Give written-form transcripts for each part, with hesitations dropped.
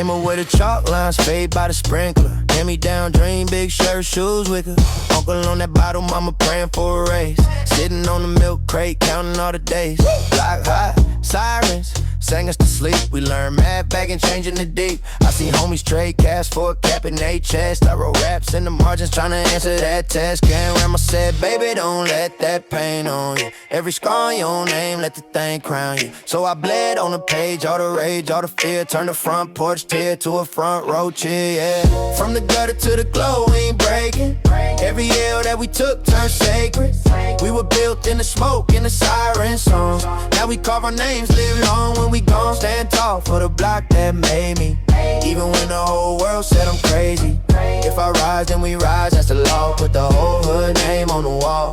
Came up with the chalk lines, fade by the sprinkler. Hand-me-down dream, big shirt, shoes wicker. Uncle on that bottle, mama praying for a raise. Sitting on the milk crate, counting all the days. Block hot, sirens sang us to sleep. We learned mad back and changing the deep. I see homies trade cash for a cap in their chest. I wrote raps in the margins trying to answer that test. Grandma said, baby, don't let that pain on you. Every scar on your name, let the thing crown you. So I bled on the page, all the rage, all the fear. Turned the front porch tear to a front row cheer, yeah. From the gutter to the glow, we ain't breaking. Every L that we took turned sacred. We were built in the smoke, in the siren song. Now we carve our names, live long when we gone. Stand tall for the block that made me. Even when the whole world said I'm crazy. If I rise, then we rise, that's the law. Put the whole hood name on the wall.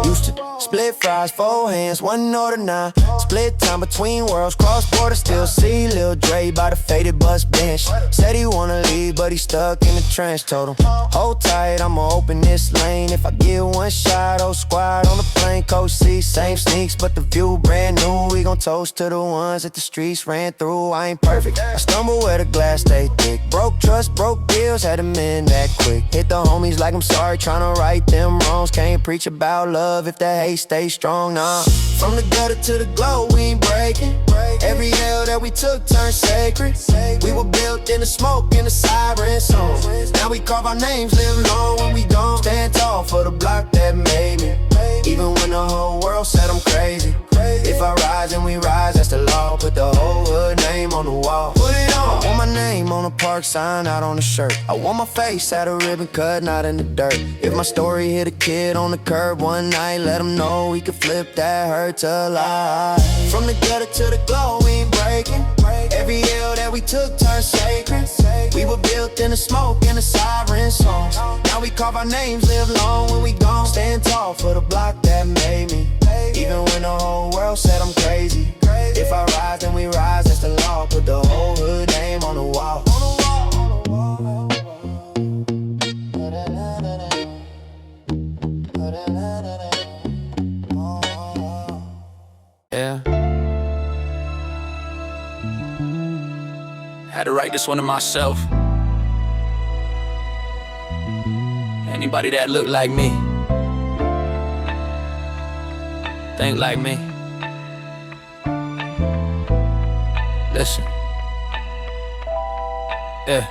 Used to split fries, 4 hands, 1 order 9. Split time between worlds, cross border, still see Lil Dre by the faded bus bench. Said he wanna leave, but he stuck in the trench. Told him, hold tight, I'ma open this lane. If I get one shot, whole squad on the plane. Coach C, same sneaks, but the view brand new. We gon' toast to the ones that the streets ran through. I ain't perfect, I stumble where the glass stay thick. Broke trust, broke deals, had them in that quick. Hit the homies like I'm sorry, tryna right them wrongs. Can't preach about love if that hate stay strong, nah. From the gutter to the glow, we ain't breaking. Every L that we took turned sacred. We were built in the smoke, in the siren song. Now we carve our names, live long when we gone. Stand tall for the block that made me. Even when the whole world said I'm crazy. If I rise and we rise, that's the law. Put the whole hood name on the wall. Put it on. I want my name on a park sign, out on the shirt. I want my face at a ribbon cut, not in the dirt. If my story hit a kid on the curb one night, let him know we could flip that hurt to life. From the gutter to the glow, we ain't breaking. Every L that we took turned sacred. We were built in the smoke, in the siren songs. Now we carve our names, live long when we gone. Stand tall for the block that made me. Even when the whole world said I'm crazy. If I rise, then we rise, that's the law. Put the whole hood name on the wall. Yeah. Had to write this one to myself. Anybody that look like me, think like me. Listen. Yeah.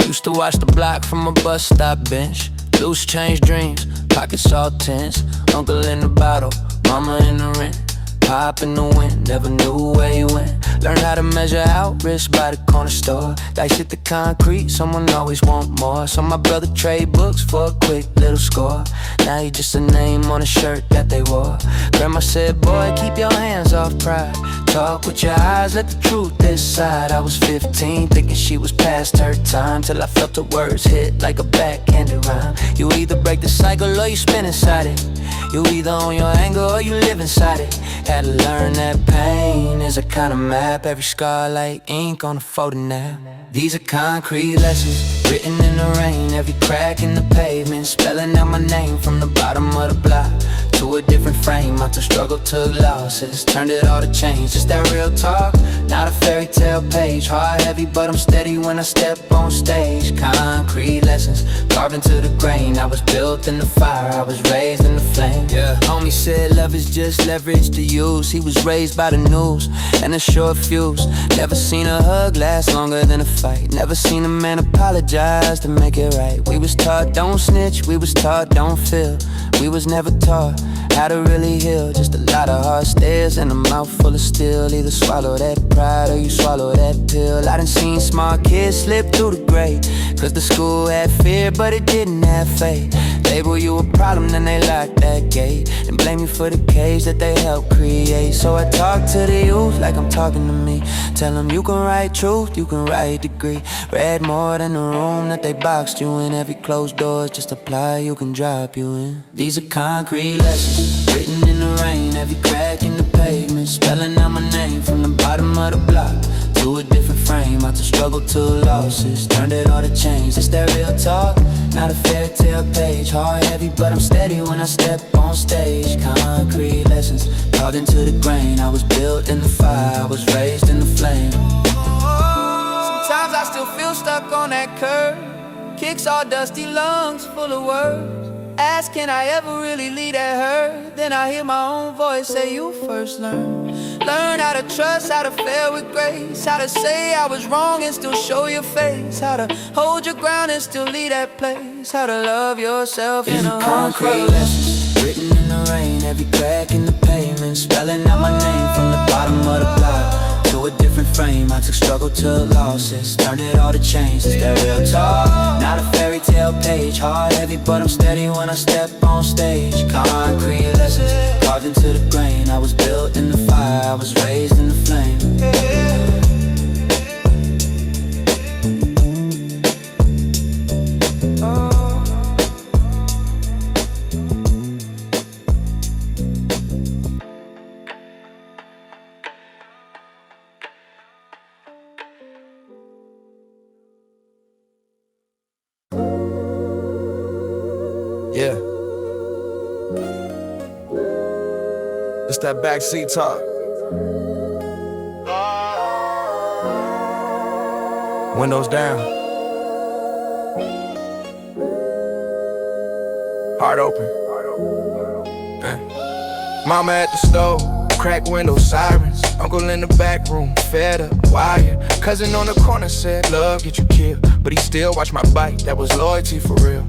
Used to watch the block from a bus stop bench. Loose change dreams, pockets all tense. Uncle in the bottle, mama in the rent. Pop in the wind, never knew where you went. Learned how to measure out risk by the corner store. Dice hit the concrete, someone always want more. So my brother trade books for a quick little score. Now he just a name on a shirt that they wore. Grandma said, boy, keep your hands off pride. Talk with your eyes, let the truth decide. I was 15, thinking she was past her time, till I felt the words hit like a backhanded rhyme. You either break the cycle or you spin inside it. You either own your anger or you live inside it. Had to learn that pain is a kind of map. Every scar like ink on a photo now. These are concrete lessons written in the rain. Every crack in the pavement, spelling out my name from the bottom of the block to a different frame. Out the struggle took losses, turned it all to change. Just that real talk, not a fairy tale page. Heart heavy but I'm steady when I step on stage. Concrete lessons carved into the grain. I was built in the fire, I was raised in the flame. Yeah, homie said love is just leverage to use. He was raised by the news and a short fuse. Never seen a hug last longer than a fight. Never seen a man apologize to make it right. We was taught don't snitch, we was taught don't feel. We was never taught how to really heal. Just a lot of hard stares and a mouth full of steel. Either swallow that pride or you swallow that pill. I done seen smart kids slip through the grade, cause the school had fear but it didn't have faith. Label you a problem, then they lock that gate and blame you for the cage that they helped create. So I talk to the youth like I'm talking to me. Tell them you can write truth, you can write degree. Read more than the room that they boxed you in. Every closed door is just a ply you can drop you in. These are concrete lessons written in the rain. Every crack in the pavement, spelling out my name from the bottom of the block to a different frame. Out the struggle to losses, turned it all to change. It's that real talk, not a fairy tale page. Heart heavy but I'm steady when I step on stage. Concrete lessons carved into the grain. I was built in the fire, I was raised in the flame. Sometimes I still feel stuck on that curve. Kicks all dusty, lungs full of words. Ask, can I ever really leave that hurt? Then I hear my own voice say, you first learn. Learn how to trust, how to fail with grace. How to say I was wrong and still show your face. How to hold your ground and still leave that place. How to love yourself in a concrete lessons written in the rain, every crack in the pavement, spelling out my name from the bottom of the block to a different frame. I took struggle to losses, turned it all to change. It's that real talk, not a fairy tale page. Hard, heavy, but I'm steady when I step on stage. Concrete lessons carved into the grain. I was built in the fire, I was raised in the flame. Yeah. It's that backseat talk. Windows down. Heart open. Mama at the stove, cracked window sirens. Uncle in the back room, fed up, wired. Cousin on the corner said, love get you killed. But he still watched my bike, that was loyalty for real.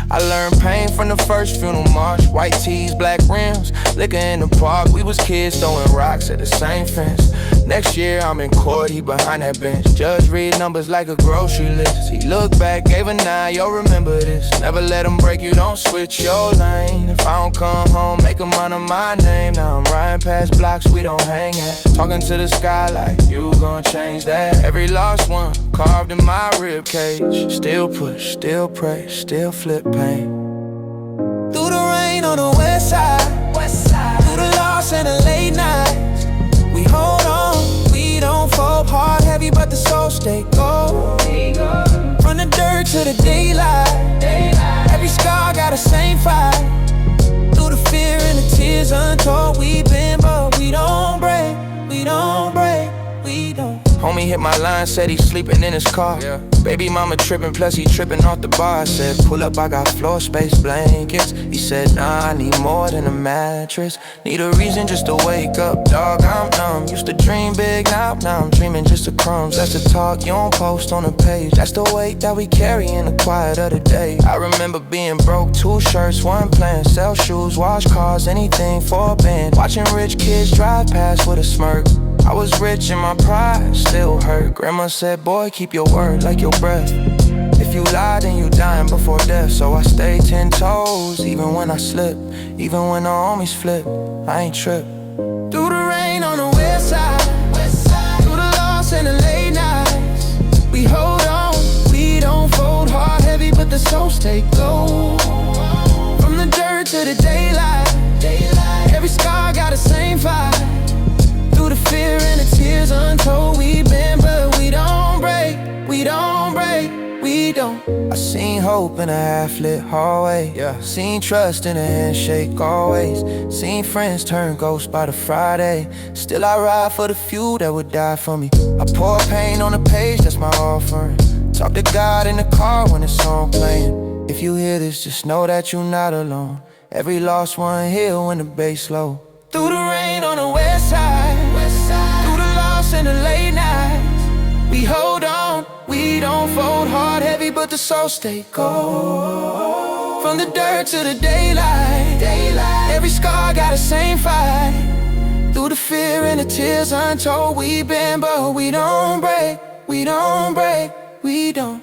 I learned pain from the first funeral march. White tees, black rims, liquor in the park. We was kids throwing rocks at the same fence. Next year I'm in court, he behind that bench. Judge read numbers like a grocery list. He looked back, gave a 9, yo remember this. Never let him break you, don't switch your lane. If I don't come home, make him honor my name. Now I'm riding past blocks we don't hang at. Talking to the sky like, you gon' change that. Every lost one carved in my rib cage. Still push, still pray, still flip pain. Through the rain on the west side, through the loss and the late nights, we hold on, we don't fold. Hard, heavy, but the soul stay gold. From the dirt to the daylight, every scar got a same fight. Through the fear and the tears untold, we bend, but we don't break, we don't break, we don't. Homie hit my line, said he's sleeping in his car. Baby mama tripping, plus he tripping off the bar. I said, pull up, I got floor space blankets. He said, nah, I need more than a mattress. Need a reason just to wake up, dog, I'm numb. Used to dream big, now I'm dreaming just the crumbs. That's the talk you don't post on the page. That's the weight that we carry in the quiet of the day. I remember being broke, 2 shirts, 1 plan. Sell shoes, wash cars, anything for a band. Watching rich kids drive past with a smirk. I was rich and my pride still hurt. Grandma said, boy, keep your word like your breath. If you lie, then you dying before death. So I stay 10 toes, even when I slip. Even when the homies flip, I ain't trip. Through the rain on the west side, through the loss and the late nights, we hold on, we don't fold. Hard, heavy, but the soul stay gold. From the dirt to the daylight, every scar got the same fight. Through the fear and the tears untold, we bend, but we don't break, we don't break, we don't. I seen hope in a half-lit hallway, seen trust in a handshake always. Seen friends turn ghosts by the Friday. Still I ride for the few that would die for me. I pour pain on the page, that's my offering. Talk to God in the car when the song playing. If you hear this, just know that you're not alone. Every lost one heal when the bass low. Through the rain on the west side, through the loss and the late nights, we hold on, we don't fold. Hard, heavy, but the soul stay cold. From the dirt to the daylight, every scar got the same fight. Through the fear and the tears untold, we bend, but we don't break, we don't break, we don't.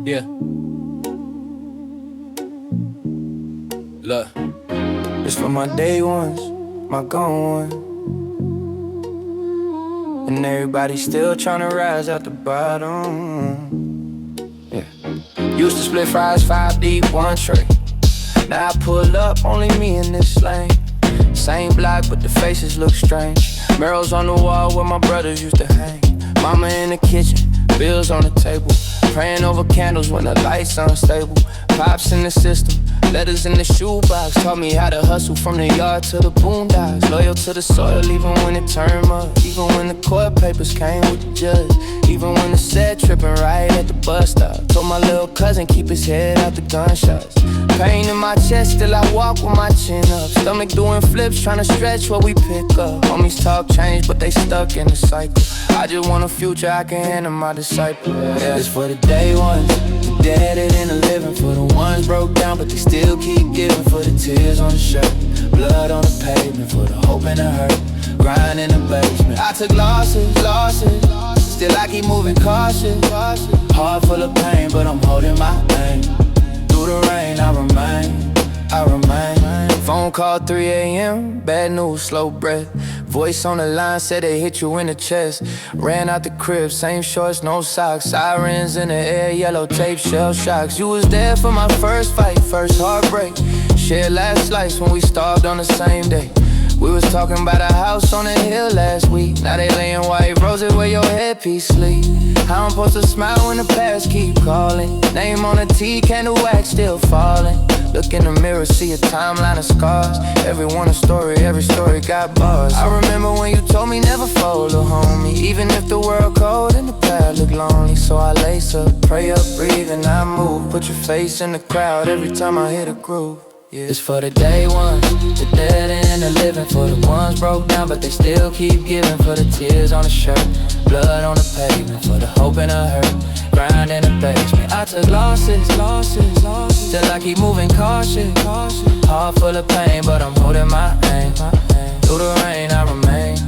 Yeah. Look, it's for my day ones, my gone ones, and everybody still tryna rise out the bottom. Yeah. Used to split fries 5 deep, 1 tray. Now I pull up, only me in this lane. Same block, but the faces look strange. Murals on the wall where my brothers used to hang. Mama in the kitchen, bills on the table. Praying over candles when the lights unstable. Pops in the system, letters in the shoebox. Taught me how to hustle from the yard to the boondocks. Loyal to the soil even when it turned up. Even when the court papers came with the judge. Even when the set tripping right at the bus stop. Told my little cousin keep his head out the gunshots. Pain in my chest, still I walk with my chin up. Stomach doing flips, trying to stretch what we pick up. Homies talk change, but they stuck in the cycle. I just want a future I can hand to my disciple. Yeah. It's for the day ones, the dead and the living. For the ones broke down, but they still keep giving. For the tears on the shirt, blood on the pavement. For the hope and the hurt, grind in the basement. I took losses, still I keep moving cautious. Heart full of pain, but I'm holding my aim. Through the rain, I remain. Phone call 3 a.m., bad news, slow breath. Voice on the line said they hit you in the chest. Ran out the crib, same shorts, no socks. Sirens in the air, yellow tape, shell shocks. You was there for my first fight, first heartbreak. Shared last slice when we starved on the same day. We was talking about a house on the hill last week. Now they laying white roses where your headpiece sleep. How I'm supposed to smile when the past keep calling? Name on a T, candle wax still falling. Look in the mirror, see a timeline of scars. Everyone a story, every story got bars. I remember when you told me never fold, little homie. Even if the world cold and the path look lonely. So I lace up, pray up, breathe and I move. Put your face in the crowd every time I hit a groove. Yeah. It's for the day ones, the dead and the living. For the ones broke down, but they still keep giving. For the tears on the shirt, blood on the pavement. For the hope and the hurt, grind in the basement. I took losses, still I keep moving cautious. Heart full of pain, but I'm holding my aim. Through the rain, I remain.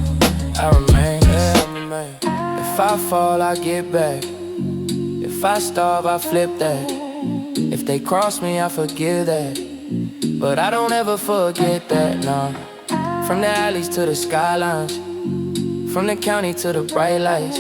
If I fall, I get back. If I starve, I flip that. If they cross me, I forgive that. But I don't ever forget that, no. From the alleys to the skylines, from the county to the bright lights,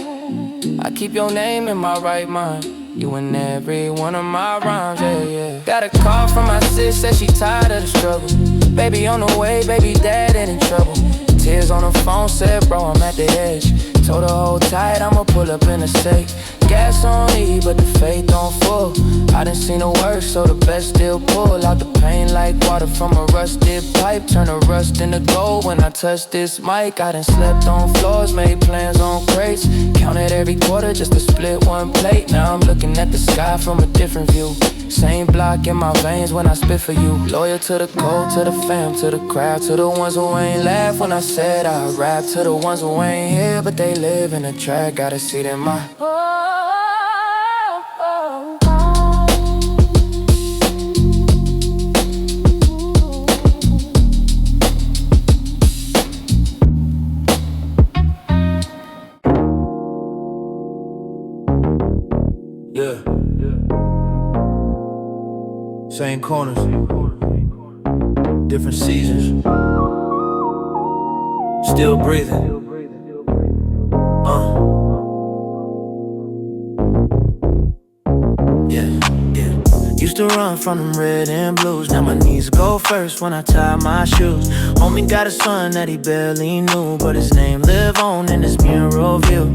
I keep your name in my right mind. You in every one of my rhymes, yeah. Got a call from my sis, said she tired of the struggle. Baby on the way, baby dad ain't in trouble. Tears on the phone, said bro, I'm at the edge. Told her hold tight, I'ma pull up in a sec. Gas on E, but the faith on full. I done seen the worst, so the best still pull out the pain like water from a rusted pipe. Turn the rust into gold when I touch this mic. I done slept on floors, made plans on crates. Counted every quarter just to split one plate. Now I'm looking at the sky from a different view. Same block in my veins when I spit for you. Loyal to the code, to the fam, to the crowd, to the ones who ain't laugh when I said I rap. To the ones who ain't here, but they live in the track. Got a seat in my... Yeah. Same corners, different seasons. Still breathing. Used to run from them red and blues. Now my knees go first when I tie my shoes. Homie got a son that he barely knew, but his name live on in this mural view.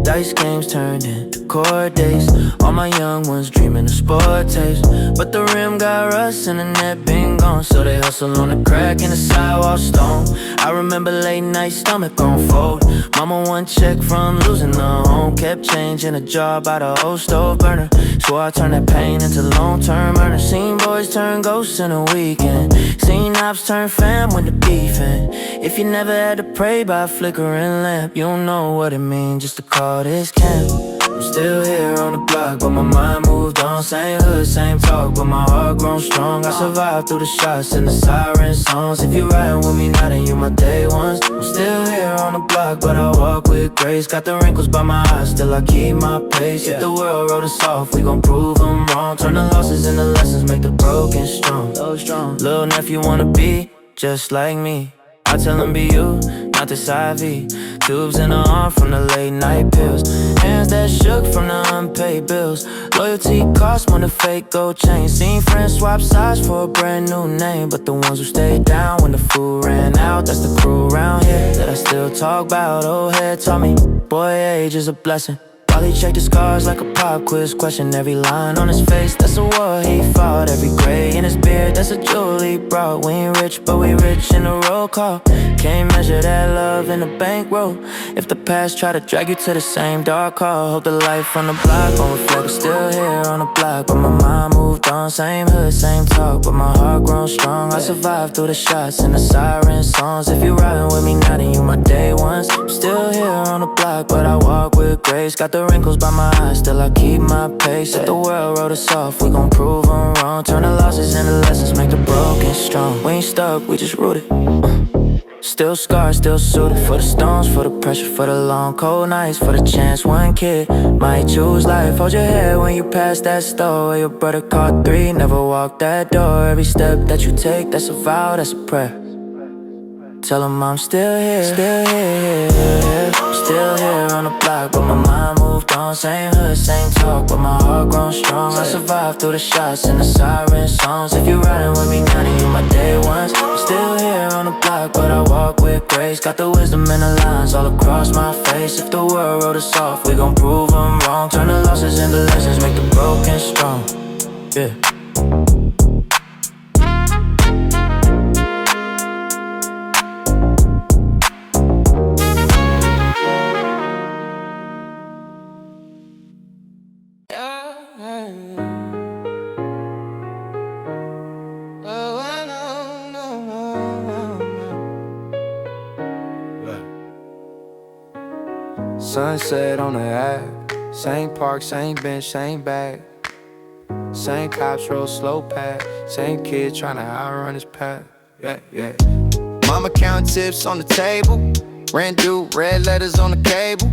Dice games turned into court days. All my young ones dreaming of sport tapes, but the rim got rust and the net been gone. So they hustle on the crack in the sidewalk stone. I remember late night stomach on fold. Mama one check from losing the home. Kept changing a job by the old stove burner. Swore I turned that pain into long-term earners. Seen boys turn ghosts in a weekend. Seen ops turn fam when the beefing. If you never had to pray by a flickering lamp, you don't know what it means just to call this camp. I'm still here on the block, but my mind moved on. Same hood, same talk, but my heart grown strong. I survived through the shots and the siren songs. If you riding with me now, then you my day ones. I'm still here on the block, but I walk with grace. Got the wrinkles by my eyes, still I keep my pace. If the world wrote us off, we gon' prove them wrong. Turn the losses into lessons, make the broken strong. Little nephew wanna be just like me. I tell him be you, not this IV. Tubes in the arm from the late night pills. Hands that shook from the unpaid bills. Loyalty costs more than fake gold chains. Seen friends swap sides for a brand new name, but the ones who stayed down when the food ran out, that's the crew around here that I still talk about. Old head taught me, boy, age is a blessing. While he checked the scars like a pop quiz, question every line on his face, that's a war he fought. Every gray in his beard, that's a jewel he brought. We ain't rich, but we rich in the roll call. Can't measure that love in a bankroll. If the past try to drag you to the same dark hall, hope the life on the block gon' reflect. Still here on the block, but my mind moved on. Same hood, same talk, but my heart grown strong. I survived through the shots and the siren songs. If you riding with me now, then you my day ones. I'm still here on the block, but I walk with grace. Got the wrinkles by my eyes, still I keep my pace. If the world wrote us off, we gon' prove them wrong. Turn the losses into lessons, make the broken strong. We ain't stuck, we just rooted. Still scarred, still suited for the storms, for the pressure, for the long cold nights, for the chance one kid might choose life. Hold your head when you pass that store where your brother caught 3, never walk that door. Every step that you take, that's a vow, that's a prayer. Tell him I'm still here, still here. I'm still here on the block, but my mind moved on. Same hood, same talk, but my heart grown strong. I survived through the shots and the siren songs. If you riding with me now, then you my day ones. I'm still here on the block, but I walk with grace. Got the wisdom and the lines all across my face. If the world wrote us off, we gon' prove them wrong. Turn the losses into lessons, make the broken strong. Yeah. Sunset on the app, same park, same bench, same bag. Same cops roll slow past, same kid tryna outrun his path. Yeah, yeah. Mama count tips on the table, rent due, red letters on the cable.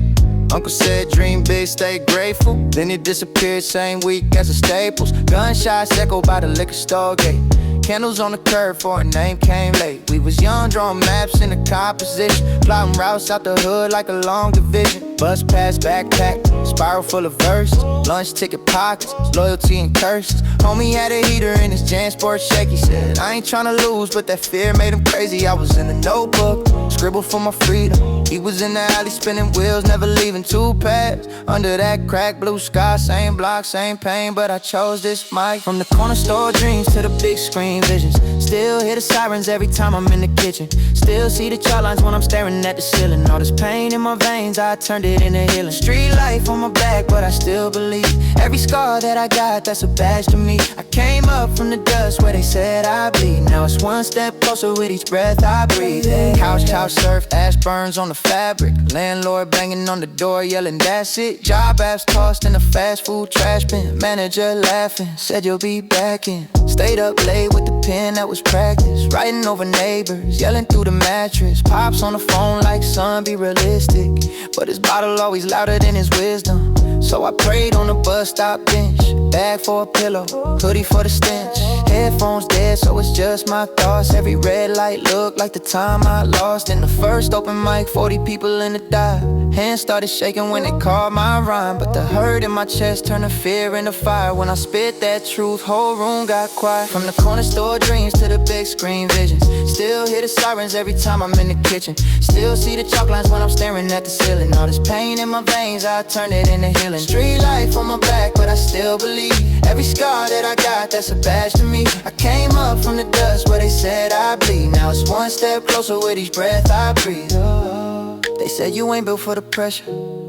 Uncle said dream big, stay grateful. Then he disappeared same week as the Staples. Gunshots echoed by the liquor store gate. Candles on the curb for a name came late. We was young, drawing maps in the composition, plotting routes out the hood like a long division. Bus pass, backpack, spiral full of verses. Lunch ticket pockets, loyalty and curses. Homie had a heater in his JanSport shaky. Said I ain't tryna lose, but that fear made him crazy. I was in the notebook, scribbled for my freedom. He was in the alley spinning wheels, never leaving 2 paths. Under that crack blue sky, same block, same pain, but I chose this mic. From the corner store dreams to the big screen visions. Still hear the sirens every time I'm in the kitchen. Still see the chalk lines when I'm staring at the ceiling. All this pain in my veins, I turned it into healing. Street life on my back, but I still believe. Every scar that I got, that's a badge to me. I came up from the dust where they said I bleed. Now it's one step closer with each breath I breathe. Couch surf, ash burns on the fabric. Landlord banging on the door, yelling that's it. Job apps tossed in the fast food trash bin. Manager laughing, said you'll be back in. Stayed up late with the pen that was practice. Writing over neighbors, yelling through the mattress. Pops on the phone like son, be realistic. But his bottle always louder than his wisdom. So I prayed on the bus stop bench. Bag for a pillow, hoodie for the stench. Headphones dead, so it's just my thoughts. Every red light looked like the time I lost. In the first open mic, 40 people in the dive. Hands started shaking when they called my rhyme. But the hurt in my chest turned to fear into fire. When I spit that truth, whole room got quiet. From the corner store dreams to the big screen visions. Still hear the sirens every time I'm in the kitchen. Still see the chalk lines when I'm staring at the ceiling. All this pain in my veins, I turned it into healing. Street life on my back, but I still believe. Every scar that I got, that's a badge to me. I came up from the dust where they said I bleed. Now it's one step closer with each breath I breathe. Oh, they said you ain't built for the pressure,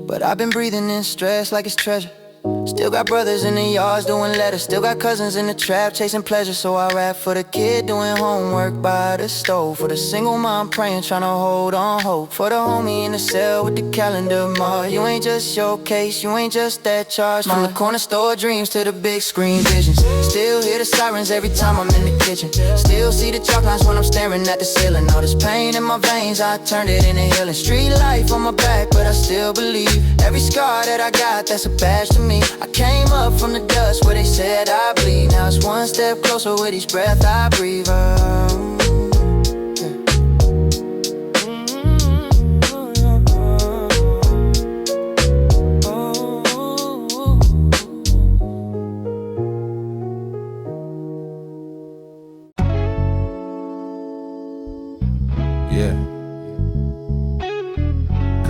but I've been breathing in stress like it's treasure. Still got brothers in the yards doing letters. Still got cousins in the trap chasing pleasure. So I rap for the kid doing homework by the stove. For the single mom praying, trying to hold on hope. For the homie in the cell with the calendar marked. You ain't just your case, you ain't just that charge. From the corner store dreams to the big screen visions. Still hear the sirens every time I'm in the kitchen. Still see the chalk lines when I'm staring at the ceiling. All this pain in my veins, I turned it into healing. Street life on my back, but I still believe. Every scar that I got, that's a badge to me. I came up from the dust where they said I bleed. Now it's one step closer with each breath I breathe out.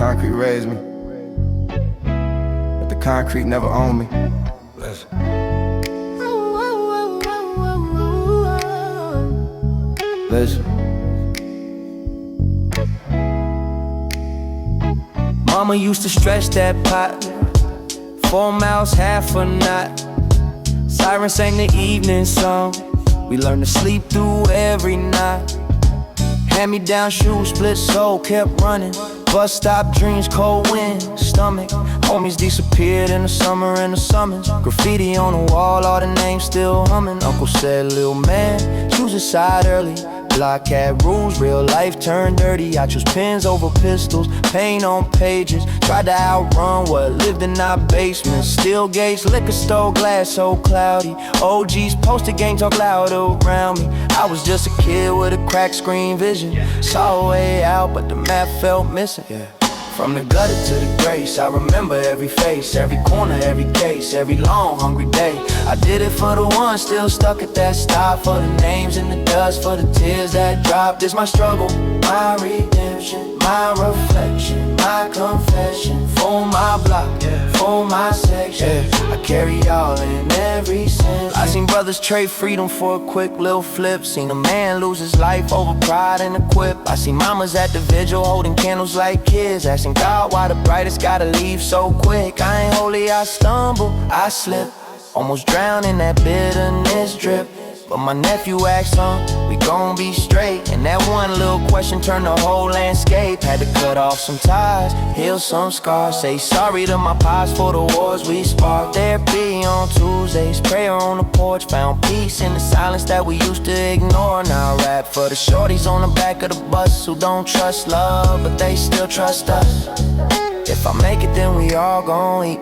concrete raised me, but the concrete never owned me. Listen. Listen. Mama used to stretch that pot, 4 miles, half a knot. Siren sang the evening song. We learned to sleep through every night. Hand-me-down shoes, split sole, kept running. Bus stop dreams, cold wind, stomach. Homies disappeared in the summer and the summons. Graffiti on the wall, all the names still humming. Uncle said, little man, choose a side early. Block had rules, real life turned dirty. I choose pens over pistols, paint on pages. Tried to outrun what lived in our basement. Steel gates, liquor store glass so cloudy. OGs posted gang talk loud around me. I was just a kid with a cracked screen vision. Saw a way out, but the map felt missing. From the gutter to the grace, I remember every face, every corner, every case, every long, hungry day. I did it for the ones still stuck at that stop, for the names in the dust, for the tears that dropped. It's my struggle, my redemption, my reflection, my confession. For my block, for my section, I carry y'all in every sense. I seen brothers trade freedom for a quick little flip. Seen a man lose his life over pride and a quip. I see mamas at the vigil holding candles like kids, asking God why the brightest gotta leave so quick. I ain't holy, I stumble, I slip, almost drown in that bitterness drip. But my nephew asked, we gon' be straight. And that one little question turned the whole landscape. Had to cut off some ties, heal some scars. Say sorry to my pops for the wars we sparked. Therapy on Tuesdays, prayer on the porch. Found peace in the silence that we used to ignore. Now I rap for the shorties on the back of the bus who don't trust love, but they still trust us. If I make it, then we all gon' eat.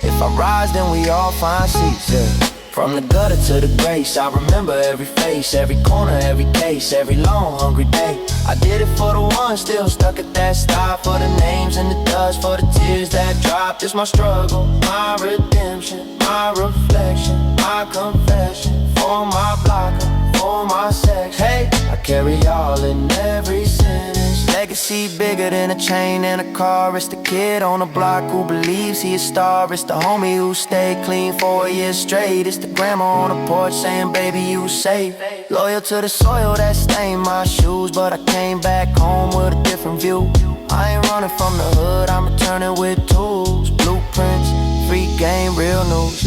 If I rise, then we all find seats, From the gutter to the grace, I remember every face, every corner, every case, every long, hungry day. I did it for the ones still stuck at that stop, for the names in the dust, for the tears that dropped. It's my struggle, my redemption, my reflection, my confession. For my blocker, for my section. Hey, I carry y'all in every sentence. Legacy bigger than a chain and a car. It's the kid on the block who believes he a star. It's the homie who stayed clean for a year straight. It's the grandma on the porch saying, baby, you safe. Loyal to the soil that stained my shoes, but I came back home with a different view. I ain't running from the hood, I'm returning with tools. Blueprints, free game, real news,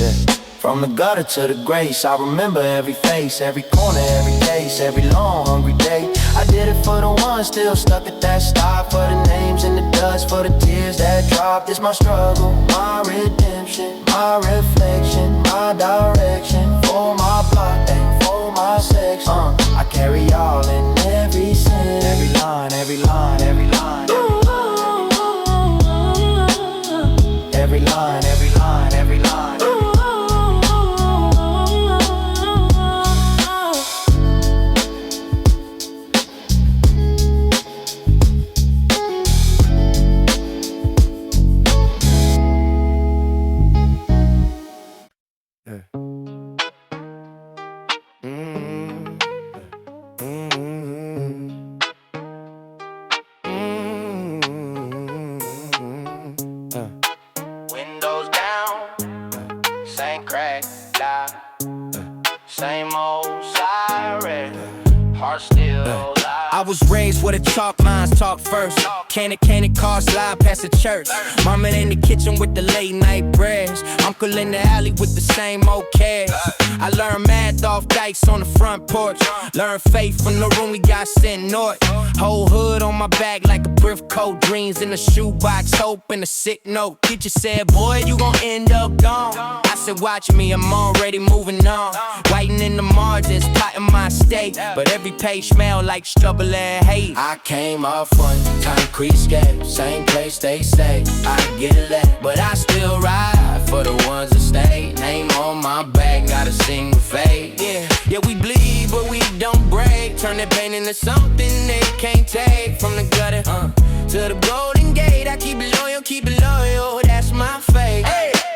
From the gutter to the grace, I remember every face, every corner, every case, every long, hungry day. I did it for the ones still stuck at that stop, for the names in the dust, for the tears that dropped. It's my struggle, my redemption, my reflection, my direction. For my block and for my section, I carry y'all in every sense. Every line, every line, every line. Every line, every line, every line. Windows down, same crack, die, same old siren, heart still alive. I was raised where the chalk lines talk first. Candy cars slide past the church. Mama in the kitchen with the late night prayers. Uncle in the alley with the same old cash. I learned math off dikes on the front porch. Learned faith from the room we got sent north. Whole hood on my back like a brief coat. Dreams in the shoebox, hope and a sick note. Teacher said, boy, you gon' end up gone. I said, watch me, I'm already moving on. Writing in the margins, plotting my state. But every page smell like stubble and hate. I came off one concrete scape, same place they stay. I get it, but I still ride for the ones that stay. Name on my back, gotta sing with faith. Yeah, we bleed, but we don't break. Turn that pain into something they can't take. From the gutter to the golden gate, I keep it loyal, that's my fate.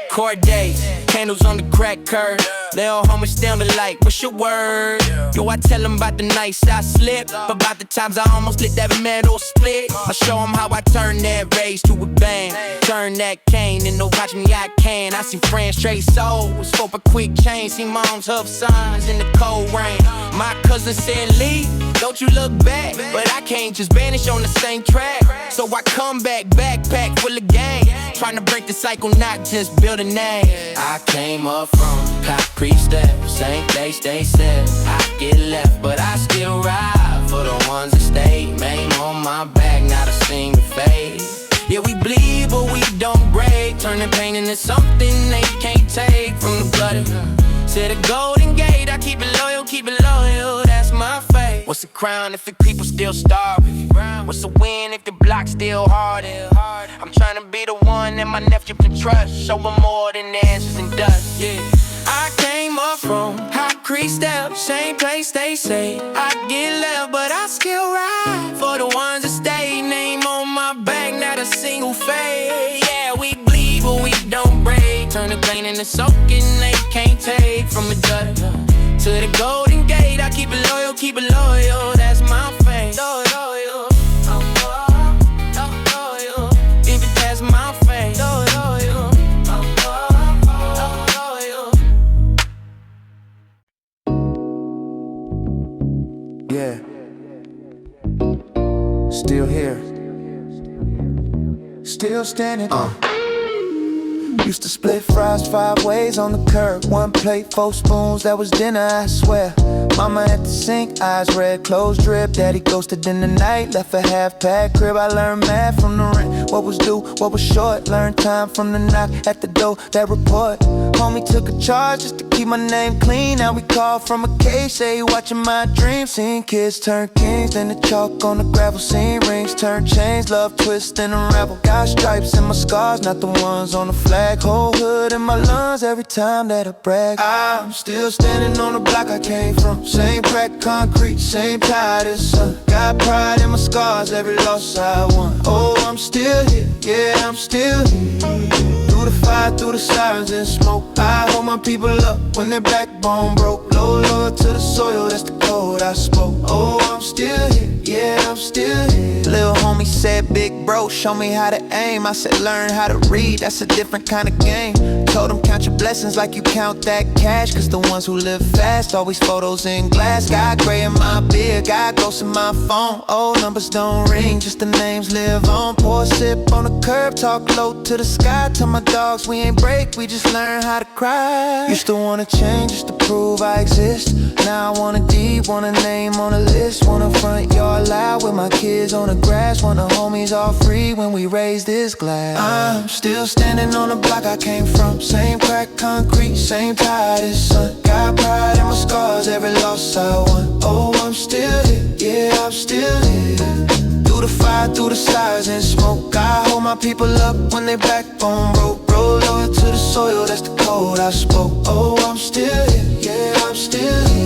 Court dates, candles on the crack curb. Little homie down the light, what's your word? Yo, I tell him about the nights I slip, about the times I almost lit that metal split. I show him how I turn that rage to a bang, turn that cane into watch me I can. I see friends trade souls for a quick change, see moms hub signs in the cold rain. My cousin said, Lee, don't you look back, but I can't just vanish on the same track. So I come back, backpack full of gang, trying to break the cycle, not just build a name. I came up from concrete steps, same place they said I get left, but I still ride for the ones that stay. Name on my back, not a seam to fade. Yeah, we bleed, but we don't break, turning pain into something they can't take from the blood. To the Golden Gate, I keep it loyal, that's my fate. What's the crown if the people still starving? What's the win if the block still hard? I'm trying to be the one that my nephew can trust, show him more than answers and dust, yeah. I came up from hot creek steps, same place they say I get left, but I still ride for the ones that stay. Name on my back, not a single fade. Yeah, we bleed, but we don't break, turn the pain into something they can't take from the gutter to the Golden Gate. I keep it loyal, that's my fate. Loyal, if it that's my fate. Loyal. Yeah, still here, still standing. Used to split fries 5 ways on the curb, 1 plate, 4 spoons, that was dinner, I swear. Mama at the sink, eyes red, clothes drip. Daddy ghosted in the night, left a half-packed crib. I learned math from the rent, what was due, what was short. Learned time from the knock at the door, that report. Homie took a charge just to keep my name clean. Now we call from a cage, say he watching my dreams. Seen kids turn kings, then the chalk on the gravel. Seen rings turn chains, love twist and unravel. Got stripes in my scars, not the ones on the flag. Whole hood in my lungs every time that I brag. I'm still standing on the block I came from. Same crack concrete, same tide as sun. Got pride in my scars, every loss I won. Oh, I'm still here, yeah, I'm still here. Through the fire, through the sirens and smoke, I hold my people up when their backbone broke. Loyal to the soil, that's the code I spoke. Oh, I'm still here, yeah, I'm still here. Little homie said, big bro, show me how to aim. I said, learn how to read, that's a different kind of game. Told him, count your blessings like you count that cash, cause the ones who live fast, always photos in glass. Got gray in my beard, got ghosts in my phone. Old numbers don't ring, just the names live on. Pour a sip on the curb, talk low to the sky. Tell my dogs we ain't break, we just learn how to cry. Used to wanna change just to prove I exist. Now I want a deed, want a name on a list. Want a front yard loud with my kids on the grass. Want the homies all free when we raise this glass. I'm still standing on the block I came from. Same crack concrete, same tide as sun. Got pride in my scars, every loss I won. Oh, I'm still here, yeah, I'm still here. Through the fire, through the stars and smoke, I hold my people up when they backbone broke. Roll loyal to the soil, that's the code I spoke. Oh, I'm still here, yeah, I'm still here.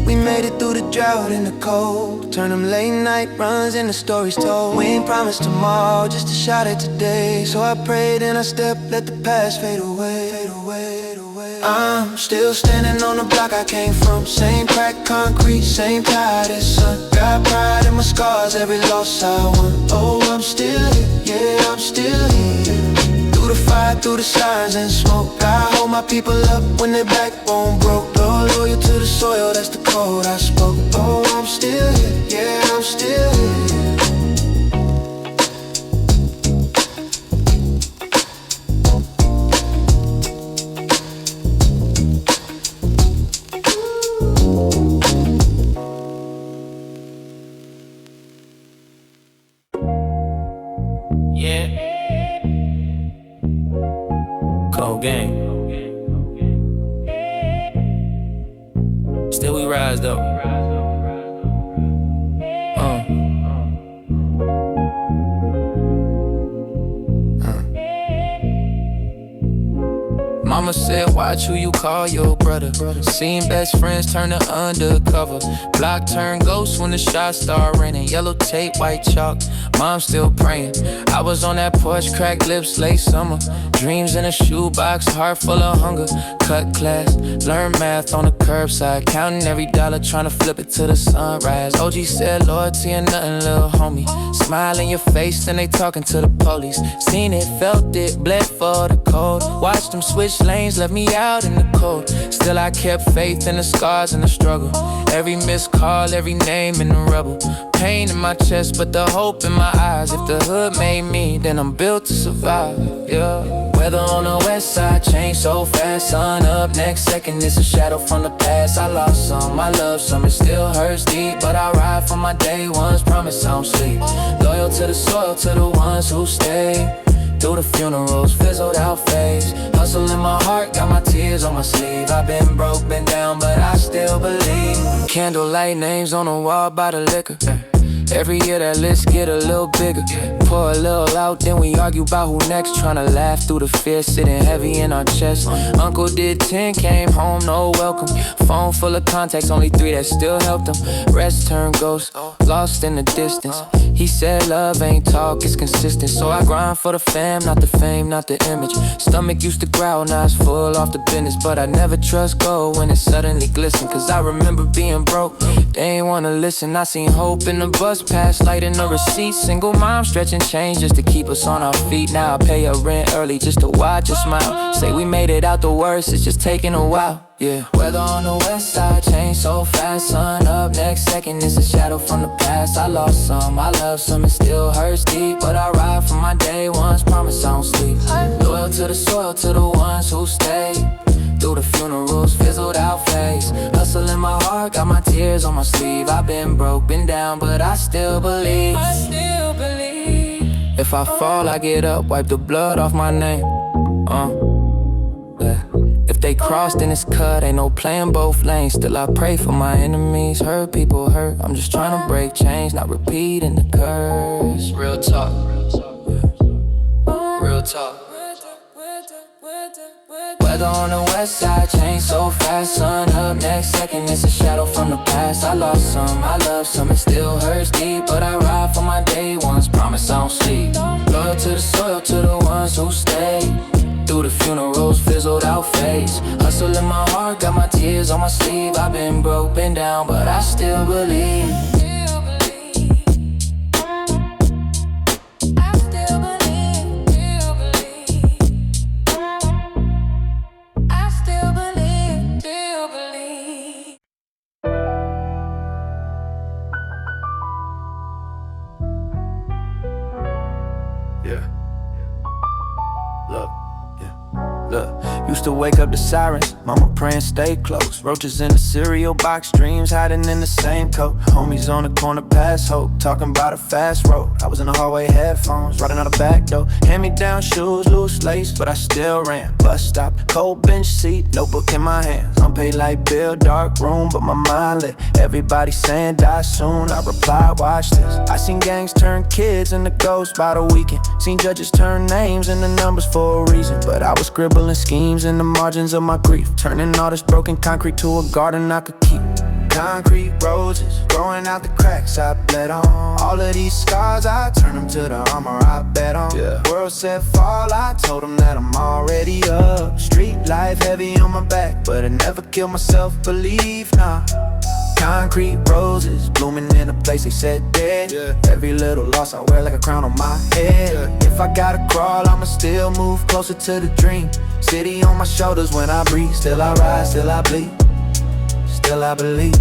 We made it through the drought and the cold, turn them late night runs into stories told. We ain't promised tomorrow, just a shot at today. So I prayed and I stepped, let the past fade away, fade away, fade away. I'm still standing on the block I came from. Same crack concrete, same tide as sun. Got pride in my scars, every loss I won. Oh, I'm still here, yeah, I'm still here. Through the fire, through the stars and smoke, I hold my people up when their backbone broke. Loyal to the soil, that's the code I spoke. Oh, I'm still here, yeah, I'm still here. Gang. Still we rise though. Mama said, watch who you call your brother. Seen best friends turn to undercover. Block turn ghost when the shots start raining. Yellow tape, white chalk, mom still praying. I was on that porch, cracked lips, late summer. Dreams in a shoebox, heart full of hunger. Cut class, learn math on the curbside. Counting every dollar, trying to flip it to the sunrise. OG said loyalty and nothing, little homie. Smile in your face, then they talking to the police. Seen it, felt it, bled for the cold. Watched them switch lanes, left me out in the cold. Still I kept faith in the scars and the struggle. Every missed call, every name in the rubble. Pain in my chest, but the hope in my eyes. If the hood made me, then I'm built to survive, yeah. Weather on the west side changed so fast. Sun up, next second it's a shadow from the past. I lost some, I love some, it still hurts deep. But I ride for my day ones, promise I don't sleep. Loyal to the soil, to the ones who stay. Through the funerals, fizzled out phase. Hustle in my heart, got my tears on my sleeve. I've been broke, been down, but I still believe. Candlelight names on the wall by the liquor. Every year that list get a little bigger. Pour a little out, then we argue about who next. Tryna laugh through the fear sitting heavy in our chest. Uncle did 10, came home, no welcome. Phone full of contacts, only 3 that still helped him. Rest turned ghost, lost in the distance. He said love ain't talk, it's consistent. So I grind for the fam, not the fame, not the image. Stomach used to growl, now it's full off the business. But I never trust gold when it suddenly glisten. Cause I remember being broke, they ain't wanna listen. I seen hope in the bus pass, light in the receipt. Single mom stretching change just to keep us on our feet. Now I pay her rent early just to watch her smile. Say we made it out the worst, it's just taking a while, yeah. Weather on the west side changed so fast. Sun up, next second it's a shadow from the past. I lost some, I love some, it still hurts deep. But I ride for my day ones, promise I don't sleep. Loyal to the soil, to the ones who stay. Through the funerals, fizzled out face. Hustle in my heart, got my tears on my sleeve. I've been broke, been down, but I still believe. I still believe. If I fall, I get up, wipe the blood off my name. Yeah. If they cross, then it's cut, ain't no playing both lanes. Still I pray for my enemies, hurt people hurt. I'm just trying to break chains, not repeating the curse. Real talk, real talk. Weather on the west side changed so fast. Sun up, next second it's a shadow from the past. I lost some, I love some, it still hurts deep. But I ride for my day ones, promise I don't sleep. Loyal to the soil, to the ones who stay. Through the funerals, fizzled out face. Hustle in my heart, got my tears on my sleeve. I've been broke, been down, but I still believe. Used to wake up to sirens, mama praying stay close. Roaches in the cereal box, dreams hiding in the same coat. Homies on the corner pass hope, talking about a fast road. I was in the hallway, headphones, riding out the back door. Hand-me-down shoes, loose lace, but I still ran. Bus stop, cold bench seat, notebook in my hands. Unpaid light bill, dark room, but my mind lit. Everybody saying die soon, I replied, watch this. I seen gangs turn kids into ghosts by the weekend. Seen judges turn names into numbers for a reason. But I was scribbling schemes in the margins of my grief, turning all this broken concrete to a garden I could keep. Concrete roses growing out the cracks I bled on. All of these scars, I turn them to the armor I bet on. World said fall, I told them that I'm already up. Street life heavy on my back, but I never killed myself, believe, nah. Concrete roses blooming in a place they said dead. Every little loss I wear like a crown on my head. If I gotta crawl, I'ma still move closer to the dream. City on my shoulders when I breathe. Still I rise, still I bleed, still I believe.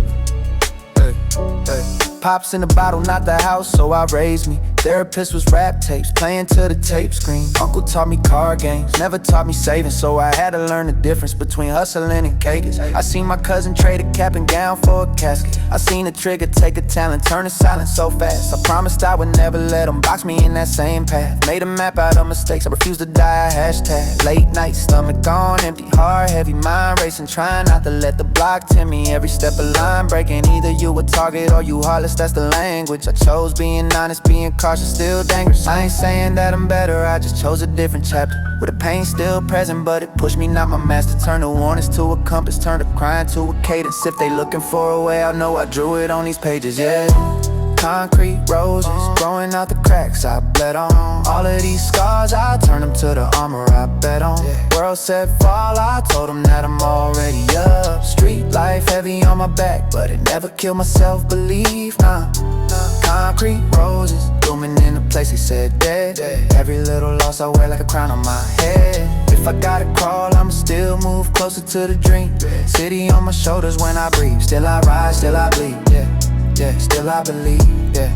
Pops in the bottle, not the house, so I raised me. Therapist was rap tapes, playing to the tape screen. Uncle taught me card games, never taught me saving, so I had to learn the difference between hustling and caking. I seen my cousin trade a cap and gown for a casket. I seen a trigger take a talent, turn to silence so fast. I promised I would never let them box me in that same path. Made a map out of mistakes, I refuse to die, hashtag. Late night, stomach on empty, heart heavy, mind racing, trying not to let the block tempt me. Every step a line breaking, either you a target or you heartless, that's the language. I chose being honest, being cautious, scars are still dangerous. I ain't saying that I'm better, I just chose a different chapter. With the pain still present, but it pushed me, not my master. Turn the warnings to a compass, turn the crying to a cadence. If they looking for a way, I know I drew it on these pages, yeah. Concrete roses growing out the cracks I bled on. All of these scars, I turn them to the armor I bet on. World said fall, I told them that I'm already up. Street life heavy on my back, but it never killed my self-belief, nah. Concrete roses blooming in a place they said dead. Every little loss I wear like a crown on my head. If I gotta crawl, I'ma still move closer to the dream. City on my shoulders when I breathe. Still I rise, still I bleed, yeah, still I believe, yeah.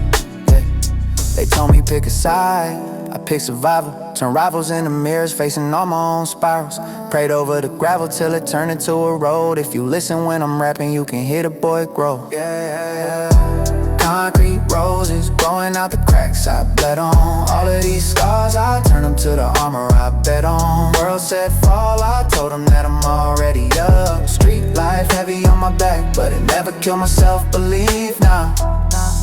They told me pick a side, I picked survival. Turn rivals into mirrors, facing all my own spirals. Prayed over the gravel till it turned into a road. If you listen when I'm rapping, you can hear the boy grow, yeah. Concrete roses growing out the cracks I bled on. All of these scars, I turn them to the armor I bet on. World said fall, I told them that I'm already up. Street life heavy on my back, but it never killed my self-belief, nah.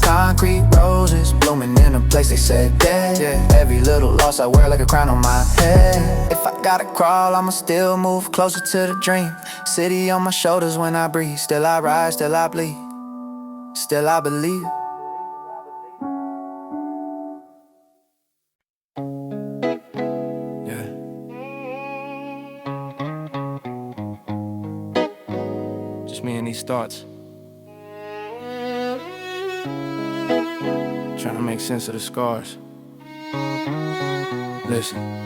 Concrete roses blooming in a place they said dead. Every little loss I wear like a crown on my head. If I gotta crawl, I'ma still move closer to the dream. City on my shoulders when I breathe. Still I rise, still I bleed, still I believe. Just me and these thoughts, trying to make sense of the scars. Listen.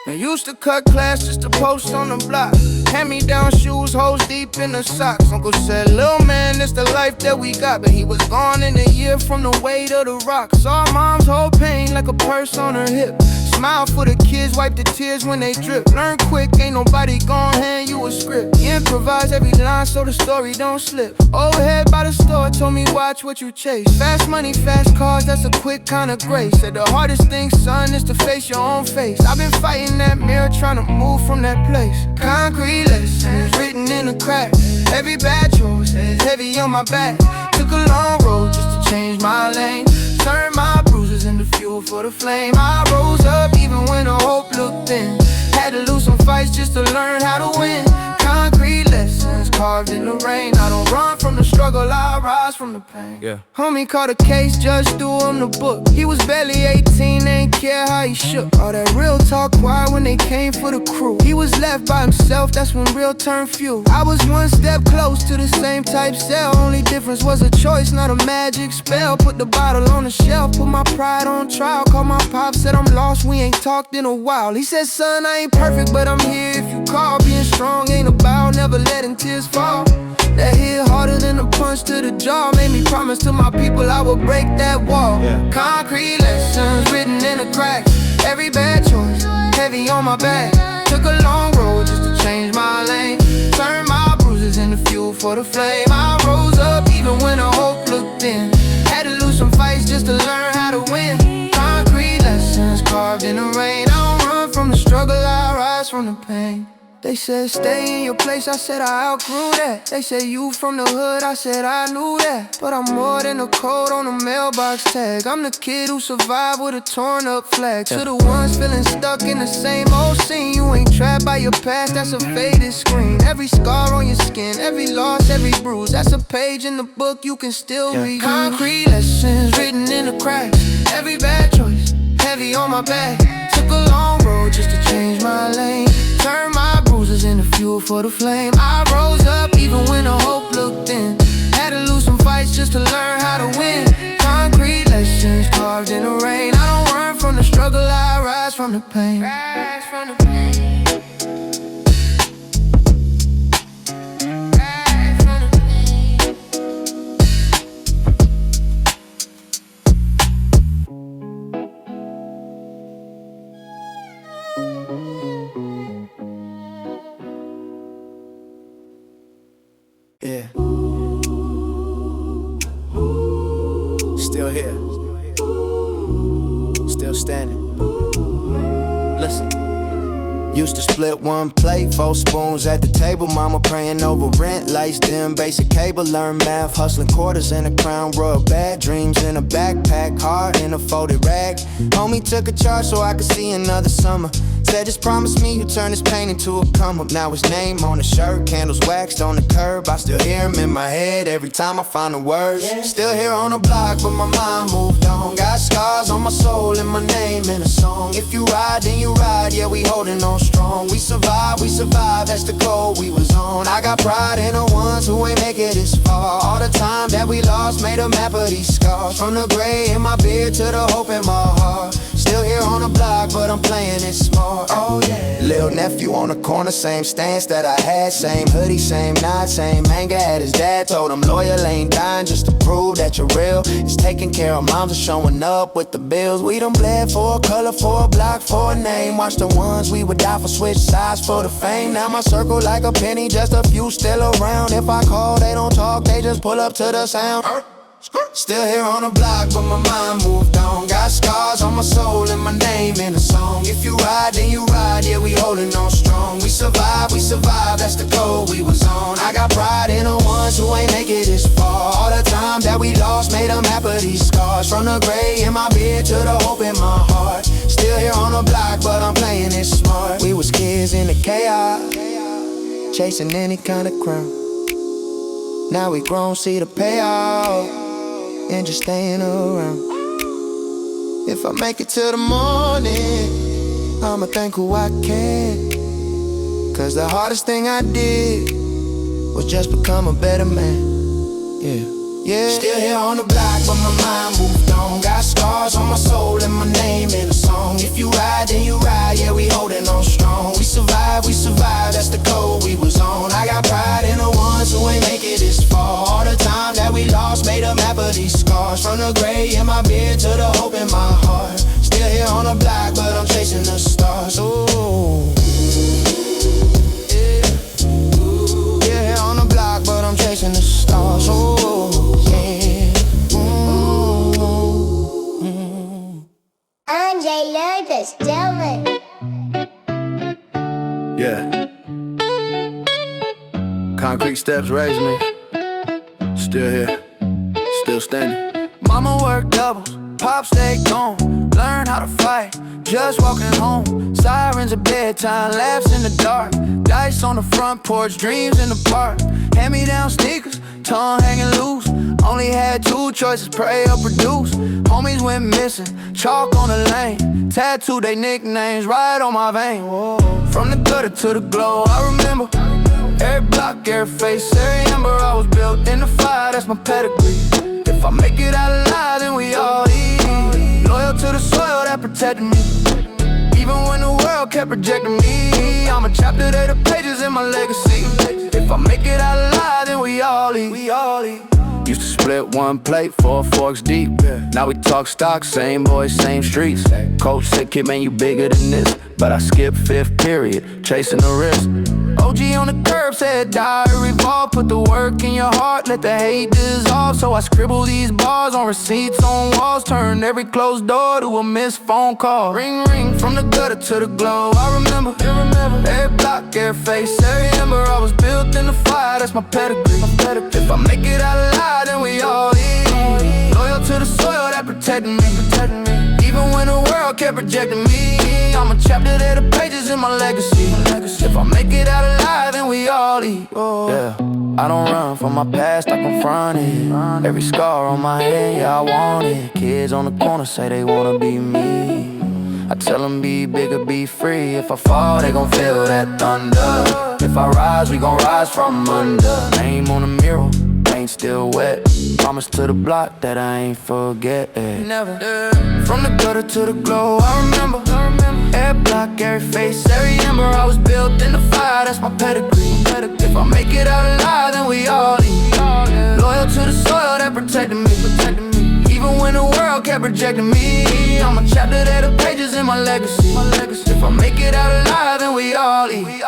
I used to cut class just to post on the block. Hand-me-down shoes, hoes deep in the socks. Uncle said, little man, it's the life that we got. But he was gone in a year from the weight of the rock. Saw mom's whole pain like a purse on her hip. Smile for the kids, wipe the tears when they drip. Learn quick, ain't nobody gon' hand you a script. Improvise every line so the story don't slip. Overhead by the store told me watch what you chase. Fast money, fast cars, that's a quick kind of grace. Said the hardest thing, son, is to face your own face. I've been fighting that mirror, trying to move from that place. Concrete lessons written in the cracks. Every bad choice is heavy on my back. Took a long road just to change my lane. Turn my bruises into fuel for the flame. I rose up even when the hope looked thin. Had to lose some fights just to learn how to win. Concrete lessons carved in the rain. I don't run from the struggle, I rise from the pain. Homie caught a case, judge threw him the book. He was barely 18, ain't care how he shook. All that real talk quiet when they came for the crew. He was left by himself, that's when real turned few. I was one step close to the same type cell. Only difference was a choice, not a magic spell. Put the bottle on the shelf, put my pride on trial. Called my pop, said I'm lost, we ain't talked in a while. He said, son, I ain't perfect, but I'm here if you call. Being strong ain't about never letting tears fall. That hit harder than a punch to the jaw. Made me promise to my people I would break that wall. Concrete lessons written in the cracks. Every bad choice, heavy on my back. Took a long road just to change my lane. Turn my bruises into fuel for the flame. I rose up even when the hope looked thin. Had to lose some fights just to learn how to win. Concrete lessons carved in the rain. I don't run from the struggle, I rise from the pain. They said stay in your place, I said I outgrew that. They said you from the hood, I said I knew that. But I'm more than a code on a mailbox tag. I'm the kid who survived with a torn up flag. To the ones feeling stuck in the same old scene. You ain't trapped by your past, that's a faded screen. Every scar on your skin, every loss, every bruise, that's a page in the book you can still read. Concrete lessons written in the cracks. Every bad choice, heavy on my back. Took a long road just to change my lane. Turn my bruises into fuel for the flame. I rose up even when the hope looked thin. Had to lose some fights just to learn how to win. Concrete lessons carved in the rain. I don't run from the struggle, I rise from the pain. Rise from the pain. Yeah. Still here. Still standing. Listen. Used to split one plate, 4 spoons at the table. Mama praying over rent, lights dim, basic cable. Learn math, hustling quarters in a crown rug. Bad dreams in a backpack, heart in a folded rag. Homie took a charge so I could see another summer. Said just promise me you turn this pain into a come up. Now his name on the shirt, candles waxed on the curb. I still hear him in my head every time I find the words. Still here on the block but my mind moved on. Got scars on my soul and my name in a song. If you ride then you ride, yeah we holding on strong. We survive, that's the code we was on. I got pride in the ones who ain't make it this far. All the time that we lost made a map of these scars. From the gray in my beard to the hope in my heart. Still here on the block but I'm playing it smart. Oh yeah. Little nephew on the corner, same stance that I had. Same hoodie, same knot, same anger at his dad. Told him loyal ain't dying just to prove that you're real. It's taking care of moms and showing up with the bills. We done bled for a color, for a block, for a name. Watch the ones we would die for switch sides for the fame. Now my circle like a penny, just a few still around. If I call, they don't talk, they just pull up to the sound. Still here on the block, but my mind moved on. Got scars on my soul and my name in a song. If you ride, then you ride, yeah, we holding on strong. We survive, that's the code we was on. I got pride in the ones who ain't make it this far. All the time that we lost made a map of these scars. From the gray in my beard to the hope in my heart. Still here on the block, but I'm playing it smart. We was kids in the chaos, chasing any kind of crown. Now we grown, see the payoff, and just staying around. If I make it to the morning, I'ma thank who I can. Cause the hardest thing I did was just become a better man. Yeah. Still here on the block, but my mind moved on. Got scars on my soul and my name in a song. If you ride, then you ride, yeah, we holding on strong. We survive, that's the code we was on. I got pride in the ones who ain't make it this far. All the time that we lost made a map of these scars. From the gray in my beard to the hope in my heart. Still here on the block, but I'm chasing the stars. Ooh. Yeah, here on the block, but I'm chasing the stars. Ooh. Ladies, gentlemen. Yeah. Concrete steps raised me. Still here, still standing. Mama worked doubles, pop stayed gone. Learn how to fight, just walking home. Sirens at bedtime, laughs in the dark. Dice on the front porch, dreams in the park. Hand-me-down sneakers, tongue hanging loose. Only had 2 choices, pray or produce. Homies went missing, chalk on the lane. Tattooed they nicknames right on my vein. Whoa. From the gutter to the glow, I remember. Every block, every face, every ember. I was built in the fire, that's my pedigree. If I make it out alive, then we all eat. Loyal to the soil that protected me. Even when the world kept rejecting me, I'm a chapter that the pages in my legacy. If I make it out alive, then we all eat. Used to split one plate, 4 forks deep. Now we talk stock, same boys, same streets. Coach said, kid, man, you bigger than this. But I skipped 5th period, chasing the wrist. OG on the curb said, diary ball. Put the work in your heart, let the hate dissolve. So I scribble these bars on receipts on walls. Turned every closed door to a missed phone call. Ring, ring, from the gutter to the glow. I remember. Every block, every face, every ember. I was built in the fire, that's my pedigree. If I make it out alive, then we all eat. Loyal to the soil that protected me. Even when the world kept rejecting me, I'm a chapter that the pages in my legacy. If I make it out alive, then we all eat. Yeah, I don't run from my past, I confront it. Every scar on my head, yeah, I want it. Kids on the corner say they wanna be me. I tell them be bigger, be free. If I fall, they gon' feel that thunder. If I rise, we gon' rise from under. Name on the mirror, ain't still wet. Promise to the block that I ain't forget. Never. From the gutter to the glow, I remember. Every block, every face, every ember. I was built in the fire, that's my pedigree. If I make it out alive, then we all eat. Loyal to the soil that protected me. Even when the world kept rejecting me, I'm a chapter that the pages in my legacy. If I make it out alive, then we all eat.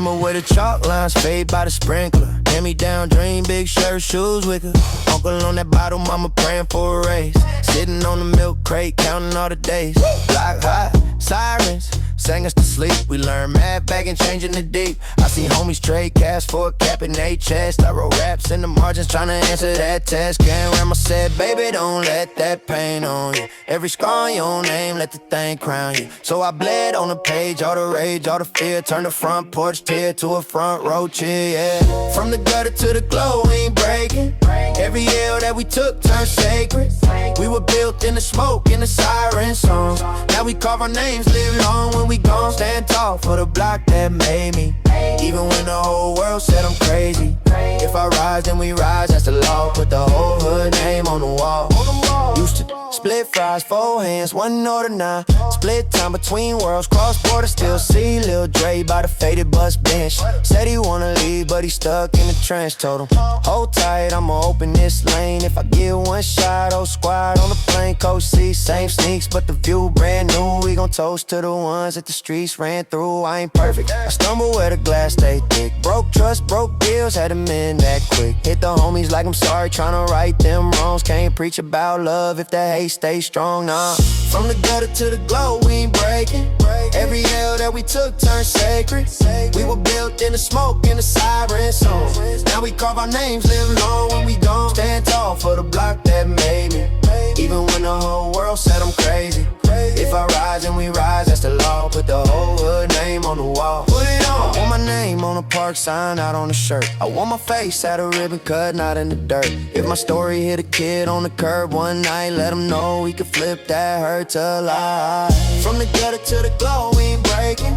Came up with the chalk lines, fade by the sprinkler. Hand me down, dream, big shirt, shoes wicker. Uncle on that bottle, mama praying for a raise. Sitting on the milk crate, counting all the days. Block hot, sirens sang us to sleep. We learned math back and changing the deep. I see homies trade cash for a cap in their chest. I wrote raps in the margins trying to answer that test. Grandma said, baby, don't let that pain on you. Every scar on your name, let the thing crown you. So I bled on the page, all the rage, all the fear. Turned the front porch tear to a front row cheer, yeah. From the gutter to the glow, we ain't breaking. Every L that we took turned sacred. We were built in the smoke, in the siren songs. Now we carve our names, live long when we gone. Stand tall for the block that made me. Even when the whole world said I'm crazy. If I rise, then we rise, that's the law. Put the whole hood name on the wall. Used to split fries, 4 hands, 1 order 9. Split time between worlds, cross border, still see Lil Dre by the faded bus bench. Said he wanna leave, but he stuck in the trench. Told him, hold tight, I'ma open this lane. If I get one shot, whole squad on the plane. Coach C, same sneaks, but the view brand new. We gon' toast to the ones that the streets ran through. I ain't perfect, I stumble where the glass stay thick. Broke trust, broke deals, had them in that quick. Hit the homies like I'm sorry, tryna right them wrongs. Can't preach about love if that hate stay strong, nah. From the gutter to the glow, we ain't breaking. Every L that we took turned sacred. We were built in the smoke, in the siren songs. Now we carve our names, live long when we gone. Stand tall for the block that made me. Even when the whole world said I'm crazy. If I rise and we rise, that's the law. Put the whole hood name on the wall. Put it on. I want my name on a park sign, out on the shirt. I want my face at a ribbon cut, not in the dirt. If my story hit a kid on the curb one night, let him know we could flip that hurt to life. From the gutter to the glow, we ain't breaking.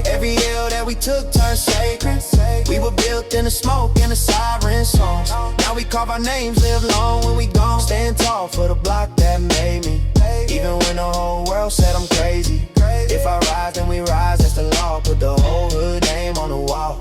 Every L that we took turned sacred. We were built in the smoke, in the siren songs. Now we carve our names, live long when we gone. Stand tall for the block that made me. Even when the whole world said I'm crazy. If I rise, then we rise, that's the law. Put the whole hood name on the wall.